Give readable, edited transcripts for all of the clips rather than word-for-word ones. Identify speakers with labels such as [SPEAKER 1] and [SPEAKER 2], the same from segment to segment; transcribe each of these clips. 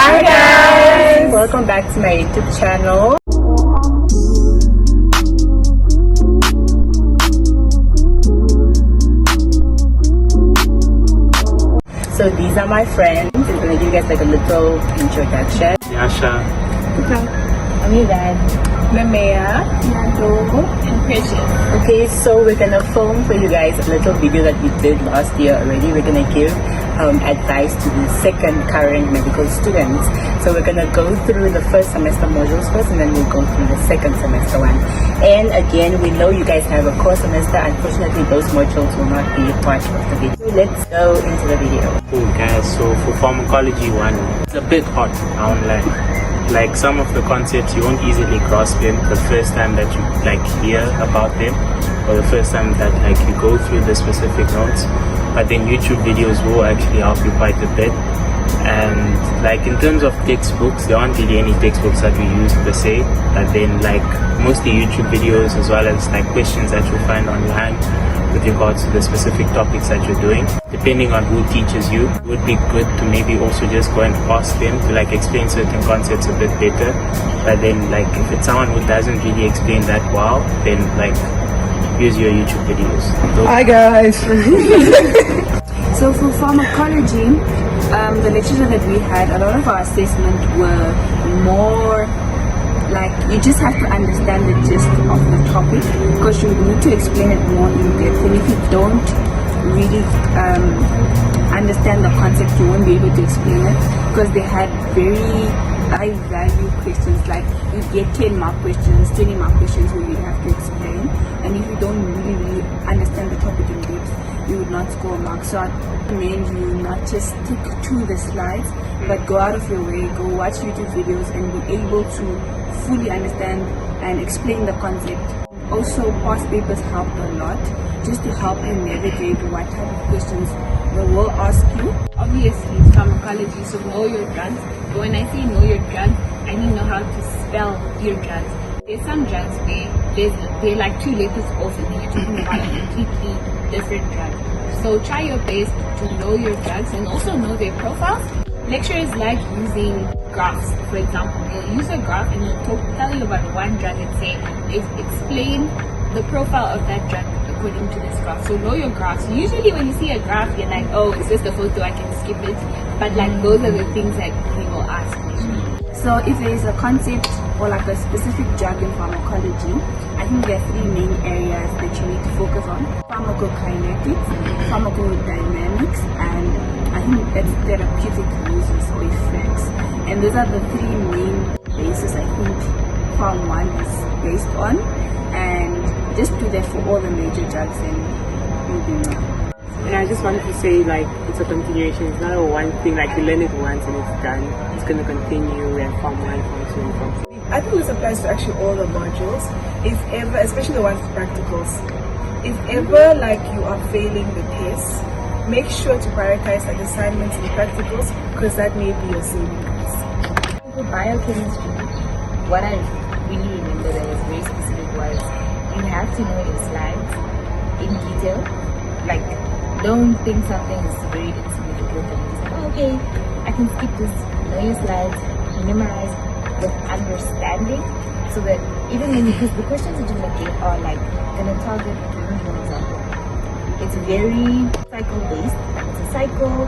[SPEAKER 1] Hi guys! Welcome back to my YouTube channel. So these are my friends. I'm gonna give you guys like a little introduction.
[SPEAKER 2] Yasha.
[SPEAKER 1] I'm your dad. Mamea, Nando, and Precious. Okay, so we're gonna film for you guys a little video that we did last year already. We're gonna give advice to the second current medical students. So we're gonna go through the first semester modules first, and then we'll go through the second semester one. And again, we know you guys have a core semester. Unfortunately, those modules will not be part of the video. So let's go into the video.
[SPEAKER 2] Cool guys, so for Pharmacology 1, it's a bit hot, I won't lie. Like some of the concepts you won't easily grasp them the first time that you like hear about them, or the first time that like you go through the specific notes. But then YouTube videos will actually help you quite a bit. And like in terms of textbooks, there aren't really any textbooks that we use per se, but then like mostly YouTube videos as well as like questions that you'll find online with regards to the specific topics that you're doing. Depending on who teaches you, it would be good to maybe also just go and ask them to like explain certain concepts a bit better. But then like if it's someone who doesn't really explain that well, then like use your YouTube videos.
[SPEAKER 3] Hi guys!
[SPEAKER 4] So for pharmacology, the lectures that we had, a lot of our assessment were more like you just have to understand the gist of the topic, because you need to explain it more in depth, and if you don't really understand the concept, you won't be able to explain it, because they had very high value questions, like you get 10 mark questions, 20 mark questions where you have to explain, and if you don't really understand the topic in depth, you would not score marks. So I recommend you not just stick to the slides, but go out of your way, go watch YouTube videos and be able to fully understand and explain the concept. Also, past papers helped a lot, just to help you navigate what type of questions they will ask you.
[SPEAKER 5] Obviously, it's pharmacology, so know your drugs. But when I say know your drugs, I mean know how to spell your drugs. There's some drugs where they're like 2 letters off, and then you're talking about a completely different drug. So try your best to know your drugs and also know their profiles. Lecturers like using graphs. For example, they'll use a graph and they'll tell you about one drug and say, explain the profile of that drug according to this graph. So know your graphs. Usually when you see a graph, you're like, oh, it's just a photo, I can skip it. But like those are the things that we will ask.
[SPEAKER 4] So if there is a concept or like a specific drug in pharmacology, I think there are 3 main areas that you need to focus on: pharmacokinetics, pharmacodynamics, and I think that's therapeutic uses or effects. And those are the 3 main bases I think Pharm 1 is based on, and just do that for all the major drugs and you'll be well.
[SPEAKER 3] And I just wanted to say, like, it's a continuation. It's not a one thing, like you learn it once and it's done. It's going to continue and Pharm 1, Pharm 2, and Pharm 3.
[SPEAKER 6] I think this applies to actually all the modules. If ever, especially the ones with practicals, if ever like you are failing the tests, make sure to prioritize like assignments and practicals, because that may be your saving grace.
[SPEAKER 7] For biochemistry, what I really remember that was very specific was you have to know your slides in detail. Like, don't think something is very insignificant and just, oh, okay, I can skip this. Know your slides, memorize with understanding, so that even when, because the questions that you're going to get are like going to target, give me an example. It's very cycle based. It's a cycle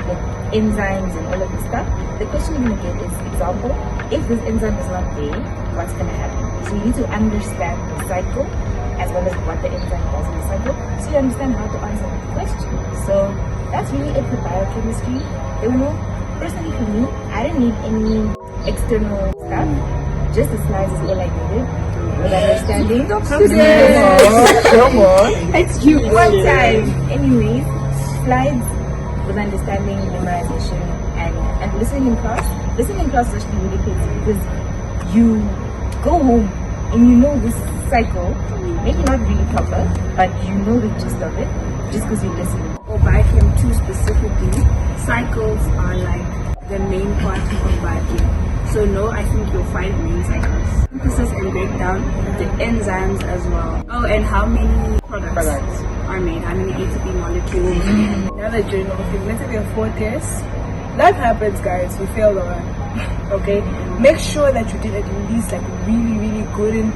[SPEAKER 7] with enzymes and all of this stuff. The question you're going to get is, example, if this enzyme is not there, what's going to happen? So you need to understand the cycle as well as what the enzyme does in the cycle, so you understand how to answer the question. So that's really it for biochemistry. Personally for me, I didn't need any external stuff. Just the slides is all I needed. With understanding.
[SPEAKER 3] Come on.
[SPEAKER 7] It's you one time. Anyways, slides with understanding, memorization, and listening in class. Listening in class is actually really crazy, because you go home and you know this cycle, maybe not really proper, but you know the gist of it just because you listen.
[SPEAKER 4] Or biochem 2 specifically, cycles are like the main part of biochem. So no, I think you'll find main cycles. Synthesis and breakdown, the enzymes as well. Oh, and how many products are made, how many ATP molecules.
[SPEAKER 6] Another journal, okay, let's say there are 4 tests, That happens, guys. You fail the one. Okay? Make sure that you did at least like really, really good in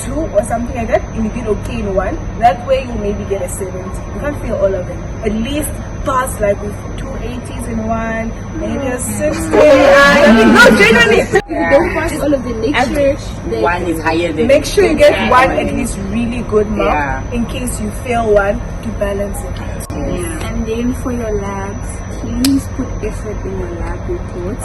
[SPEAKER 6] 2 or something like that, and you did okay in 1. That way you maybe get a 70. You can't fail all of them. At least pass like with 2 80s in 1, maybe a 60. No, genuinely.
[SPEAKER 5] Don't pass all of the lecture.
[SPEAKER 1] One is higher than.
[SPEAKER 6] Make sure you get 1 at least really good mark in case you fail 1 to balance it.
[SPEAKER 4] And then for your labs, please put effort in your lab reports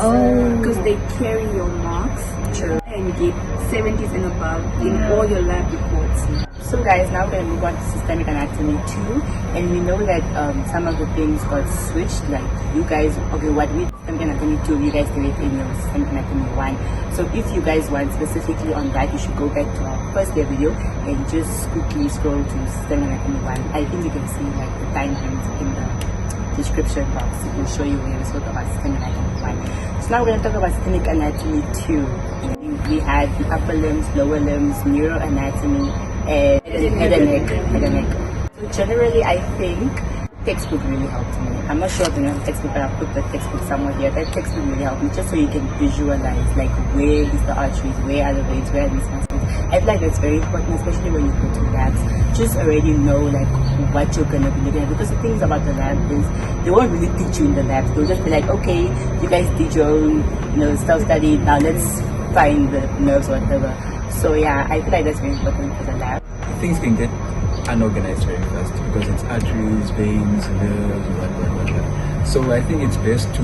[SPEAKER 4] because they carry your marks.
[SPEAKER 1] True.
[SPEAKER 4] And get 70s and above in all your lab reports.
[SPEAKER 1] So guys, now we're going to move on to systemic anatomy 2, and we know that some of the things got switched, like you guys, okay, what we systemic anatomy 2, you guys did it in your systemic anatomy 1. So if you guys want specifically on that, you should go back to our first day video and just quickly scroll to systemic anatomy 1. I think you can see like the timeframes in the description box. It will show you where we spoke about systemic anatomy 1. So now we're going to talk about systemic anatomy 2. We had the upper limbs, lower limbs, neuroanatomy, and head and neck. So generally, I think textbook really helped me. I'm not sure if you know the textbook, but I'll put the textbook somewhere here. That textbook really helped me just so you can visualize like where is the arteries, where are the veins, where are these muscles. I feel like that's very important, especially when you go to labs. Just already know like what you're gonna be looking at, because the things about the lab is they won't really teach you in the labs. They'll just be like, okay, you guys did your own, self-study. Now let's find the nerves or whatever. So yeah, I feel like that's very important for the lab.
[SPEAKER 8] Things can get unorganized very fast because it's arteries, veins, nerves, whatever. So I think it's best to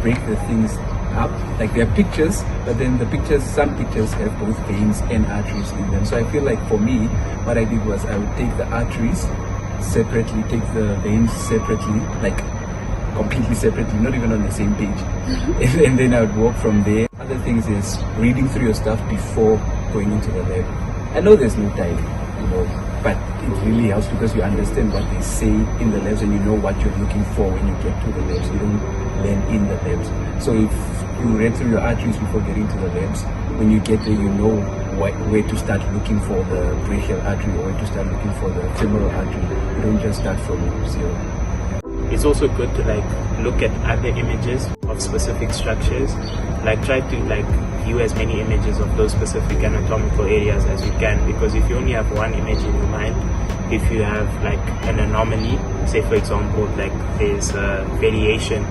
[SPEAKER 8] break the things up. Like there are pictures, but then some pictures have both veins and arteries in them. So I feel like for me, what I did was I would take the arteries separately, take the veins separately, like completely separately, not even on the same page. And then I would walk from there. Other things is reading through your stuff before going into the lab. I know there's no time, but it really helps because you understand what they say in the labs and you know what you're looking for when you get to the labs. You don't learn in the labs. So if you read through your arteries before getting to the labs, when you get there, you know where to start looking for the brachial artery or where to start looking for the femoral artery. You don't just start from 0.
[SPEAKER 2] It's also good to look at other images of specific structures. Try to view as many images of those specific anatomical areas as you can, because if you only have one image in your mind, if you have an anomaly, say for example there's a variation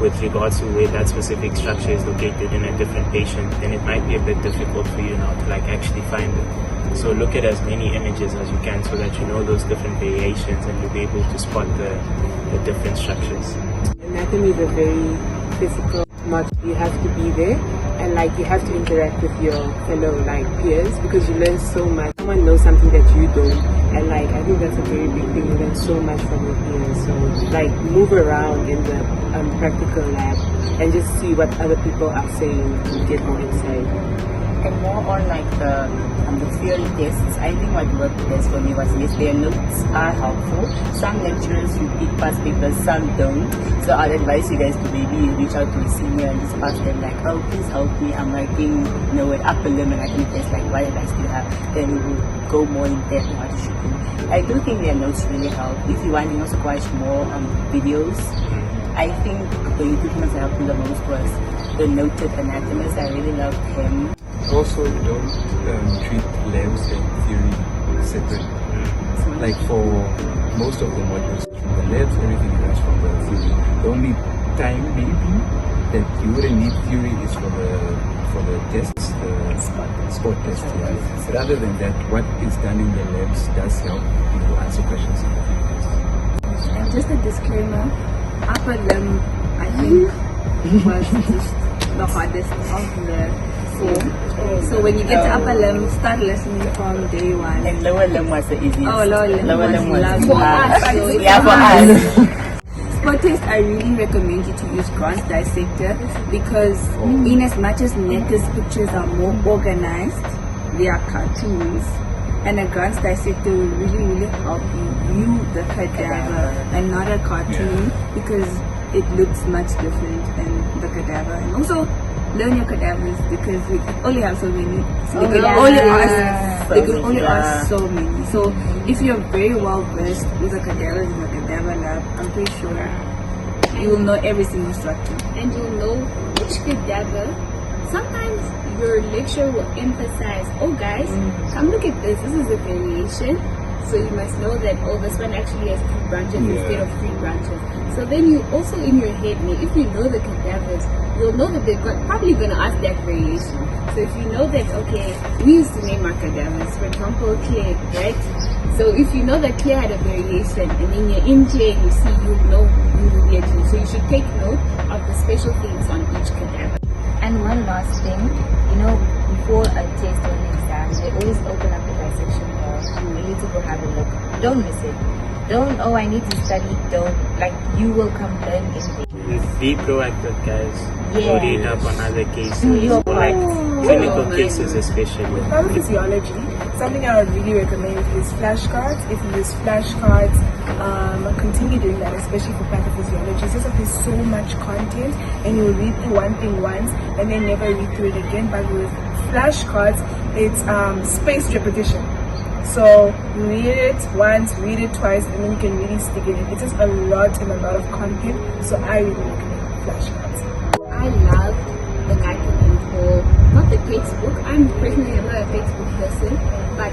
[SPEAKER 2] with regards to where that specific structure is located in a different patient, then it might be a bit difficult for you now to actually find it. So look at as many images as you can so that you know those different variations and you'll be able to spot the different structures.
[SPEAKER 3] Anatomy is a very physical module. You have to be there and you have to interact with your fellow peers because you learn so much. Someone knows something that you don't, and I think that's a very big thing. You learn so much from your peers. So move around in the practical lab and just see what other people are saying to get more insight.
[SPEAKER 1] And more on the theory tests, I think what worked best for me was, yes, their notes are helpful. Some lecturers repeat past papers, some don't. So I'd advise you guys to maybe reach out to a senior and just ask them oh, please help me, I'm writing an upper limb and I think test, what advice do you have? Then we will go more in depth on what you should do. I do think their notes really help. If you want to also watch more videos, I think the YouTube ones that helped me the most was the noted anatomist. I really loved him.
[SPEAKER 8] Also, don't treat labs and theory separate. For most of the modules, from the labs, everything comes from the theory. The only time maybe that you wouldn't need theory is for the tests, the spot tests. Yeah. But other than that, what is done in the labs does help you answer questions in the theory tests.
[SPEAKER 4] And just a disclaimer, upper limb I think was just the hardest of the 4. So when you get to upper limb, start listening from day 1.
[SPEAKER 1] And lower limb was the easiest.
[SPEAKER 4] Oh, lower limb was
[SPEAKER 1] for us. Yeah, for us.
[SPEAKER 4] Spot test, I really recommend you to use Grant's dissector because in as much as Necker's pictures are more organized, they are cartoons. And a Grant's dissector will really, really help you view the cadaver and not a cartoon because it looks much different than the cadaver. And also, learn your cadavers because we only have so many. So they can only ask so many. So if you're very well versed with the cadavers in the cadaver lab, I'm pretty sure You will know every single structure.
[SPEAKER 5] And you'll know which cadaver. Sometimes your lecturer will emphasize, oh guys, come look at this. This is a variation. So you must know that, oh, this one actually has 2 branches instead of 3 branches. So then you also in your head, if you know the cadavers, you'll know that they're probably going to ask that variation. So if you know that, okay, we used to name our cadavers, for example, Claire, right? So if you know that Claire had a variation, and then you're in Claire, you see, you know immediately. So you should take note of the special things on each cadaver.
[SPEAKER 7] And one last thing, before a test or an exam, they always open up the dissection hall for you to go have a look. Don't miss it. Don't, oh, I need to study. Don't, you will come learn anything.
[SPEAKER 2] Be proactive, guys.
[SPEAKER 7] Yeah.
[SPEAKER 2] Read up on other cases,
[SPEAKER 7] Do your
[SPEAKER 2] clinical cases especially.
[SPEAKER 6] With pathophysiology, something I would really recommend is flashcards. If you use flashcards, continue doing that, especially for pathophysiology. It's just that there's so much content, and you'll read through one thing once and then never read through it again. But with flashcards, it's spaced repetition. So you read it once, read it twice, and then you can really stick it in. It's just a lot and a lot of content. So I really recommend flashcards.
[SPEAKER 5] I love the guideline for, not the textbook. I'm personally not a textbook person, but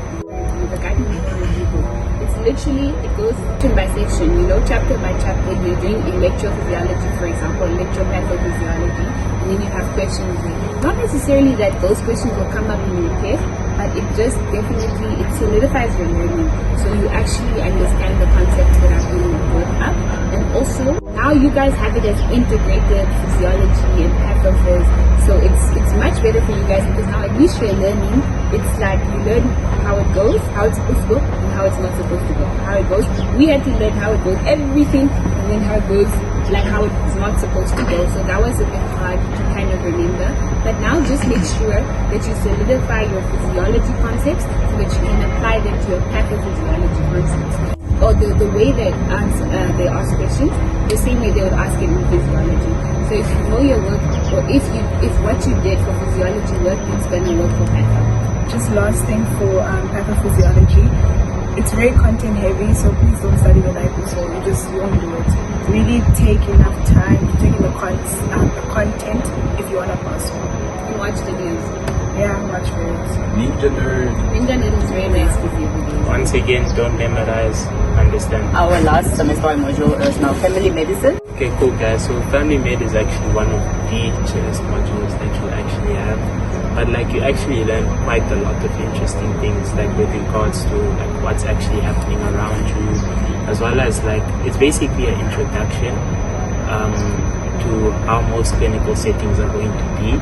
[SPEAKER 5] the guideline for review book. It's literally, it goes section by section, chapter by chapter. You're doing electrophysiology, for example, electrophysiology, and then you have questions. Not necessarily that those questions will come up in your test, but it just definitely, it solidifies your learning. So you actually understand the concepts that are being brought up. And also, now you guys have it as integrated physiology and pathophys. So it's much better for you guys, because now at least you're learning. It's like you learn how it goes, how it's supposed to go, and how it's not supposed to go. How it goes. We had to learn how it goes, everything, and then how it goes, like how it's not supposed to go. So that was a bit hard to kind of remember. But now just make sure that you solidify your physiology concepts so that you can apply them to your pathophysiology concepts. Or the way that they ask questions, the same way they would ask it in physiology. So if you know your work, or if what you did for physiology worked, it's going to work for patho.
[SPEAKER 6] Just last thing for pathophysiology, it's very content heavy, so please don't study the night before. You won't do it. Really take enough time to take in the content if you want to pass on.
[SPEAKER 5] And watch the news.
[SPEAKER 6] Yeah, watch videos.
[SPEAKER 8] Ninja Nerd.
[SPEAKER 5] Ninja Nerd is very nice to see videos.
[SPEAKER 2] Once again, don't memorize, understand.
[SPEAKER 1] Our last semester module is now family medicine.
[SPEAKER 2] Okay, cool guys. So family med is actually one of the chillest modules that you actually have. But you actually learn quite a lot of interesting things, with regards to what's actually happening around you, as well as it's basically an introduction to how most clinical settings are going to be.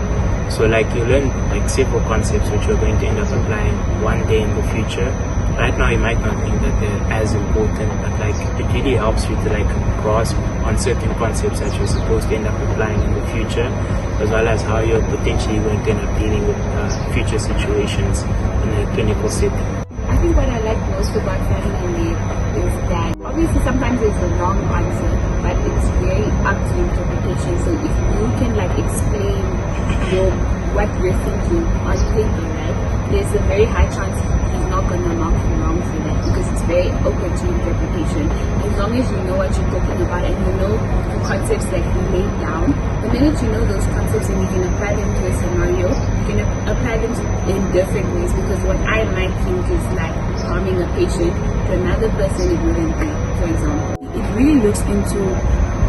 [SPEAKER 2] So you learn several concepts which you're going to end up applying one day in the future. Right now you might not think that they're as important, but it really helps you to grasp on certain concepts that you're supposed to end up applying in the future, as well as how you're potentially going to end up dealing with future situations in a clinical setting.
[SPEAKER 5] I think what I like most about family med is that obviously sometimes it's the wrong answer, but it's very up to interpretation. So if you can explain what you're thinking on paper, right, there's a very high chance he's not going to mark you wrong for that, because it's very open to interpretation. As long as you know what you're talking about and you know the concepts that you laid down, the minute you know those concepts and you can apply them to a scenario, you can apply them in different ways, because what I might think is harming a patient, to another person it wouldn't be, for example.
[SPEAKER 4] It really looks into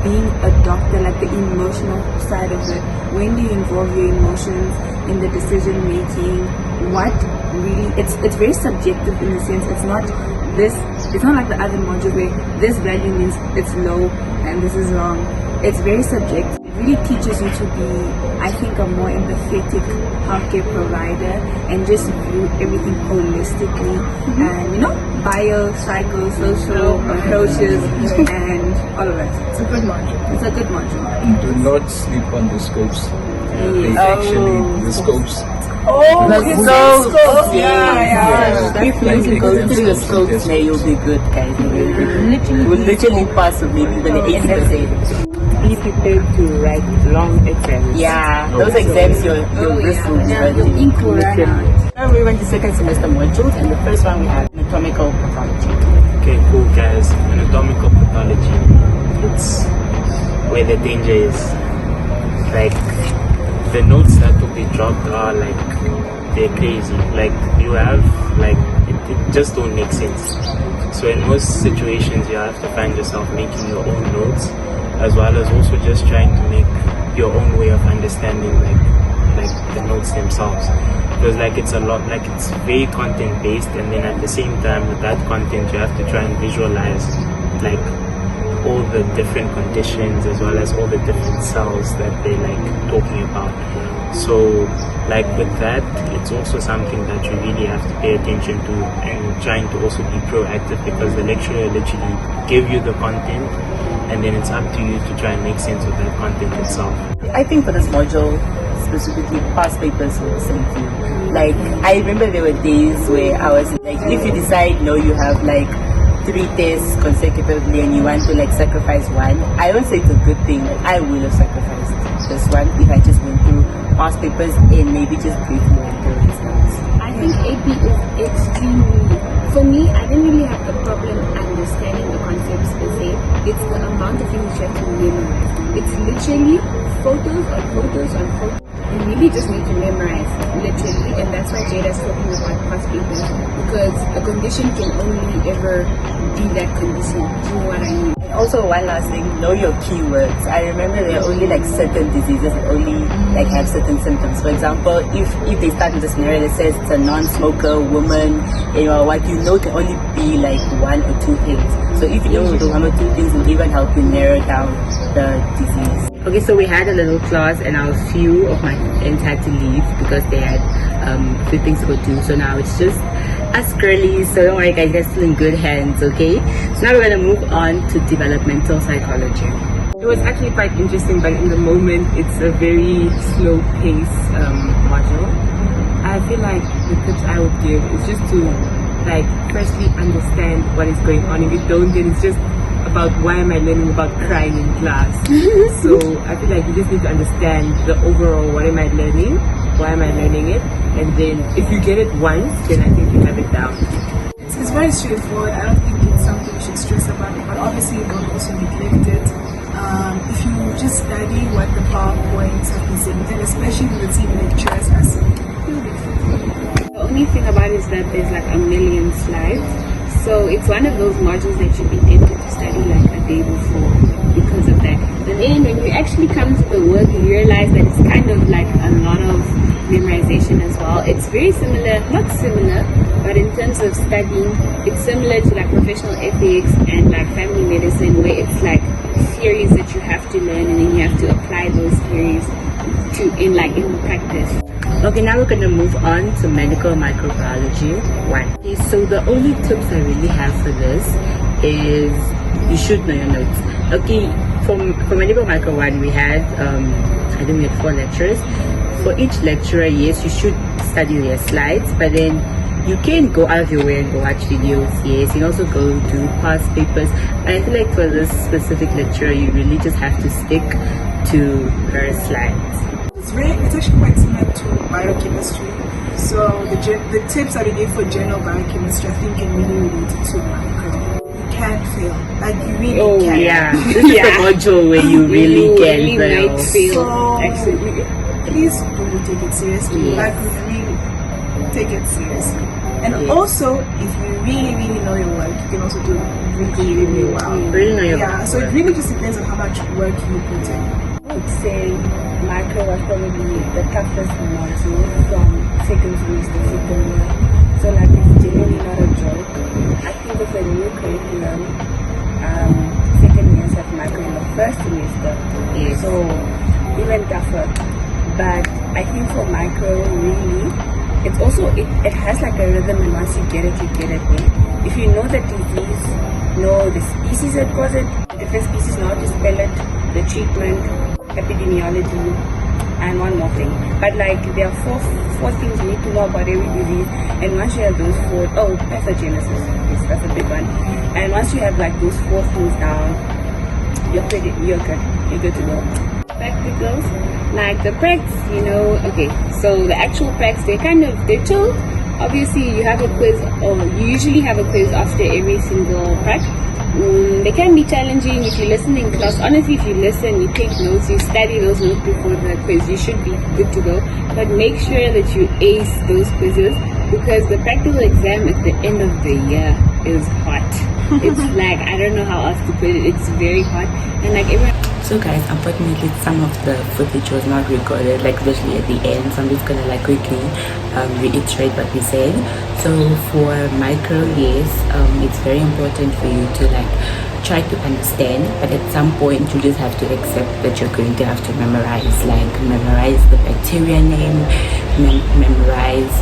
[SPEAKER 4] being a doctor, the emotional side of it. When do you involve your emotions in the decision making? What really, it's very subjective in the sense it's not like the other module where this value means it's low and this is wrong. It's very subjective. It really teaches you to be, I think, a more empathetic healthcare provider and just view everything holistically, and bio, psycho, social approaches and all of that.
[SPEAKER 6] It's a good module.
[SPEAKER 4] It's a good module.
[SPEAKER 8] Do not sleep on the scopes. The scopes.
[SPEAKER 6] Oh,
[SPEAKER 1] The scopes.
[SPEAKER 6] Yeah.
[SPEAKER 1] If you go through the scopes, you'll be good, guys. We'll literally pass with maybe even 80%.
[SPEAKER 3] Be prepared to write long exams.
[SPEAKER 1] Yeah, those exams your wrist will be
[SPEAKER 4] Your ink will run out.
[SPEAKER 1] Now we went to second semester modules, and the first one we have anatomical pathology.
[SPEAKER 2] Okay, cool guys. Anatomical pathology. It's where the danger is. Like the notes that will be dropped are like they're crazy. Like you have like it just don't make sense. So in most situations you have to find yourself making your own notes, as well as also just trying to make your own way of understanding like the notes themselves, because like it's a lot, like it's very content based, and then at the same time with that content you have to try and visualize like all the different conditions as well as all the different cells that they're like talking about. So like with that, it's also something that you really have to pay attention to and trying to also be proactive, because the lecturer literally give you the content and then it's up to you to try and make sense of that content itself.
[SPEAKER 1] I think for this module specifically, past papers were the same thing. Like I remember there were days where I was like, if you decide no, you have like 3 tests consecutively and you want to like sacrifice one, I don't say it's a good thing. I will have sacrificed this one if I just went through past papers and maybe just briefly went through results.
[SPEAKER 5] I think AP is extremely, for me, I didn't really have a problem understanding the concepts per se. It's the amount of things you have to memorize. It's literally photos on photos on photos. You really just need to memorize, literally, and that's why Jada's talking about past papers, because a condition can only ever be that condition. Do you know what I mean?
[SPEAKER 1] And also one last thing, know your keywords. I remember there are only like certain diseases that only like have certain symptoms. For example, if they start with a scenario that says it's a non-smoker woman, you know, what you know can only be like 1 or 2 things. So if you know the 1 or 2 things, it will even help you narrow down the disease. Okay, so we had a little class and a few of my friends had to leave because they had a few things to go do. So now it's just us girlies, so don't worry guys, you're still in good hands, okay? So now we're going to move on to developmental psychology.
[SPEAKER 3] It was actually quite interesting, but in the moment it's a very slow pace module. I feel like the tips I would give is just to like firstly understand what is going on. If you don't, then it's just about why am I learning about crying in class. So I feel like you just need to understand the overall, what am I learning, why am I learning it, and then if you get it once, then I think you have it down.
[SPEAKER 6] It's very straightforward. I don't think it's something you should stress about, but obviously don't also neglect it. If you just study what the PowerPoints have presented, especially with the team lecturers, you'll be fine.
[SPEAKER 5] The only thing about it is that there's like a million slides. So it's one of those modules that you'd be tempted to study like a day before because of that. But then when you actually come to the work, you realize that it's kind of like a lot of memorization as well. It's very similar, not similar, but in terms of studying, it's similar to like professional ethics and like family medicine, where it's like theories that you have to learn and then you have to apply those theories in practice.
[SPEAKER 1] Okay, now we're going to move on to medical microbiology 1. Okay, so the only tips I really have for this is you should know your notes. Okay, for medical micro 1 we had, I think we had 4 lecturers. For each lecturer, yes, you should study their slides, but then you can go out of your way and go watch videos, yes. You can also go do past papers. And I feel like for this specific lecturer, you really just have to stick to her slides.
[SPEAKER 6] It's actually quite similar to biochemistry. So the tips that we give for general biochemistry, I think can really relate to micro. You can't fail. Like you really can.
[SPEAKER 1] Yeah, this is the module where you really can fail.
[SPEAKER 5] Might fail,
[SPEAKER 6] So
[SPEAKER 5] actually.
[SPEAKER 6] please do take it seriously.
[SPEAKER 5] Yes.
[SPEAKER 6] Like really take it seriously. And also, if you really know your work, you can also do really well.
[SPEAKER 1] Really know your
[SPEAKER 6] Yeah, so it really just depends on how much work you put in.
[SPEAKER 4] I would say micro was probably the toughest module from second semester to second year. So like it's genuinely not a joke. I think with a new curriculum, second years have micro in the first semester.
[SPEAKER 1] Yes.
[SPEAKER 4] So even tougher. But I think for micro really, it's also it has like a rhythm, and once you get it, you get it. If you know the disease, know the species that cause it, different species, know how to spell it, the treatment, epidemiology, and one more thing. But like there are four things you need to know about every disease, and once you have those 4, pathogenesis, yes, that's a big one. And once you have like those 4 things down, you're good to go.
[SPEAKER 5] Practicals, like the pracs, okay, so the actual pracs, they're chill. Obviously you have a quiz, or you usually have a quiz after every single prac, They can be challenging if you listen in class. Honestly, if you listen, you take notes, you study those notes before the quiz, you should be good to go. But make sure that you ace those quizzes, because the practical exam at the end of the year is hot. It's like, I don't know how else to put it, it's very hot. And like everyone.
[SPEAKER 1] So guys, unfortunately some of the footage was not recorded, like especially at the end, so I'm just gonna like quickly reiterate what we said. So for micro, yes, it's very important for you to like try to understand, but at some point you just have to accept that you're going to have to memorize the bacteria name, memorize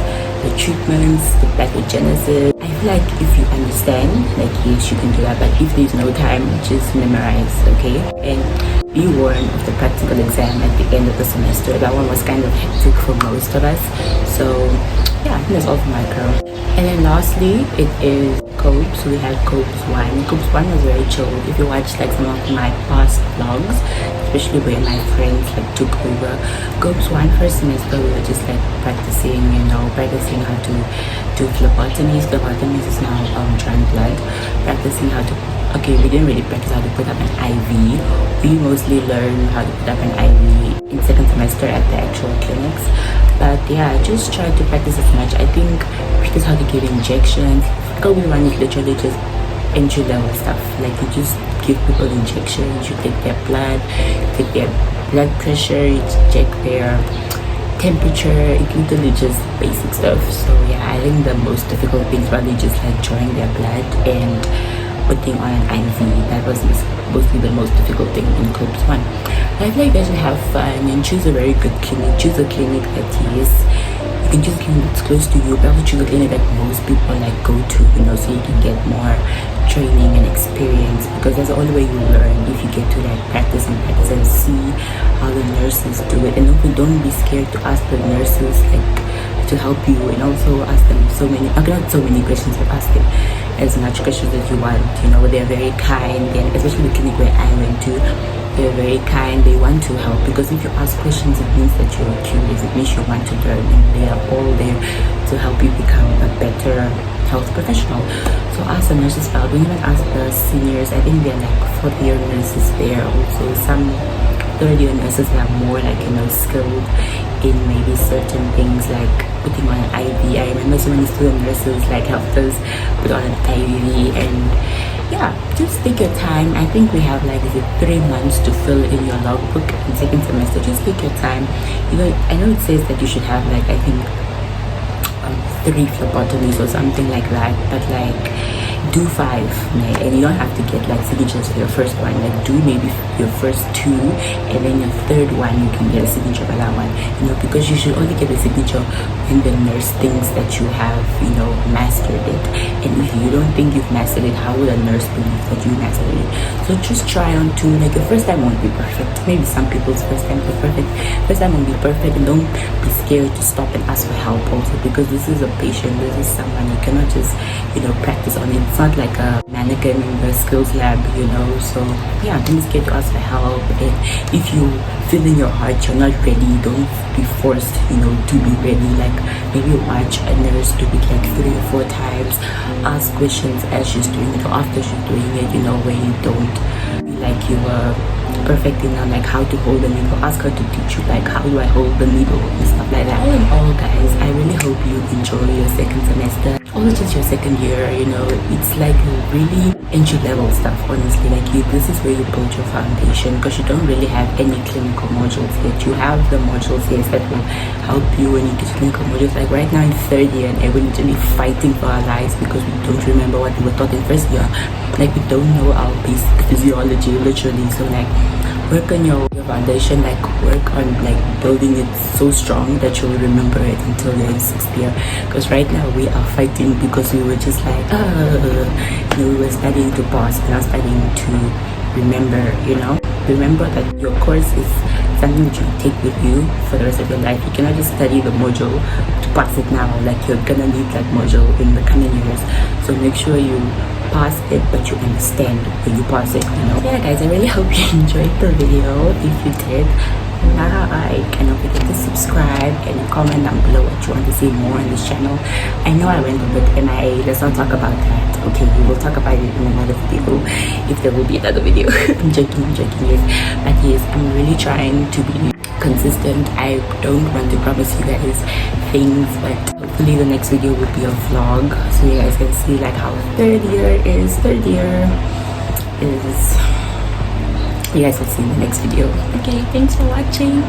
[SPEAKER 1] the treatments, the pathogenesis. I feel like if you understand, like yes, you can do that, but if there's no time, just memorize, okay? And be warned of the practical exam at the end of the semester. That one was kind of hectic for most of us. So yeah, I think that's all for micro. And then lastly, it is code. So we had codes 1. Codes 1 was very chill. If you watch like some of my past vlogs, especially where my friends like took over, codes 1 first semester we were just like practicing how to do phlebotomies. Phlebotomies is now drawing blood. Practicing how to, okay, we didn't really practice how to put up an IV. We mostly learned how to put up an IV in second semester at the actual clinics. But yeah, just try to practice as much. I think practice how to give injections. Code 1 is literally just entry level stuff. Like you just give people injections, you take their blood, take their blood pressure, you check their temperature. It's literally just basic stuff. So yeah, I think the most difficult thing is probably just like drawing their blood and putting on an IV. That was mostly the most difficult thing in Clubs 1. I feel like you guys should have fun and choose a very good clinic. Choose a clinic that is, you can choose a clinic that's close to you, but also choose a clinic that most people like go to, so you can get more training and experience, because that's the only way you learn, if you get to like practice and see how the nurses do it. And also don't be scared to ask the nurses like to help you, and also ask them not so many questions, but ask them as much questions as you want. They're very kind, and especially the clinic where I went to, they're very kind. They want to help, because if you ask questions, it means that you're curious, it means you want to learn, and they are all there to help you become a better health professional. So ask the nurses out. Don't even ask the seniors. I think they're like 4th-year nurses there. Also some 3rd-year nurses that are more like skilled in maybe certain things like putting on an IV. I remember so many student nurses like helped us put on an IV. And yeah, just take your time. I think we have like 3 months to fill in your logbook in second semester. Just take your time. I know it says that you should have like, I think 3 phlebotomies or something like that, but like do 5, and you don't have to get like signatures for your first one. Like do maybe your first 2, and then your 3rd one you can get a signature for that one, because you should only get a signature when the nurse thinks that you have mastered it. And if you don't think you've mastered it, how will a nurse believe that you mastered it? So just try on 2. Like your first time won't be perfect. Maybe some people's first time is perfect. First time won't be perfect, and don't be scared to stop and ask for help also, because this is a patient, this is someone. You cannot just practice on it. It's not like a mannequin in the skills lab, so yeah, don't be scared to ask for help. And if you feel in your heart you're not ready, don't be forced to be ready. Like maybe watch a nurse do it like 3 or 4 times, ask questions as she's doing it or after she's doing it, where you don't feel like you are perfect in like how to hold the needle. Ask her to teach you like how do I hold the needle and stuff like that. All in all, guys, I really hope you enjoy your second semester. Also just your second year, it's like really entry level stuff, honestly. Like this is where you build your foundation, because you don't really have any clinical modules yet. You have the modules, yes, that will help you when you get clinical modules. Like right now in 3rd year, and we're literally fighting for our lives because we don't remember what we were taught in 1st year. Like we don't know our basic physiology, literally. So like work on your foundation, like work on like building it so strong that you'll remember it until you're in 6th year. Because right now we are fighting because we were just like we were studying to pass, and not studying to remember. Remember that your course is something that you take with you for the rest of your life. You cannot just study the module to pass it now. Like you're gonna need that module in the coming years. So make sure you pass it, but you understand when you pass it. Yeah, guys, I really hope you enjoyed the video. If you did, don't forget to subscribe. subscribe and comment down below what you want to see more on this channel. I know I went a bit MIA. Let's not talk about that. Okay, we will talk about it in another video, if there will be another video. I'm joking, yes. But yes, I'm really trying to be consistent. I don't want to promise you guys things, but hopefully the next video will be a vlog, so you guys can see like how third year is. You guys will see in the next video. Okay, thanks for watching.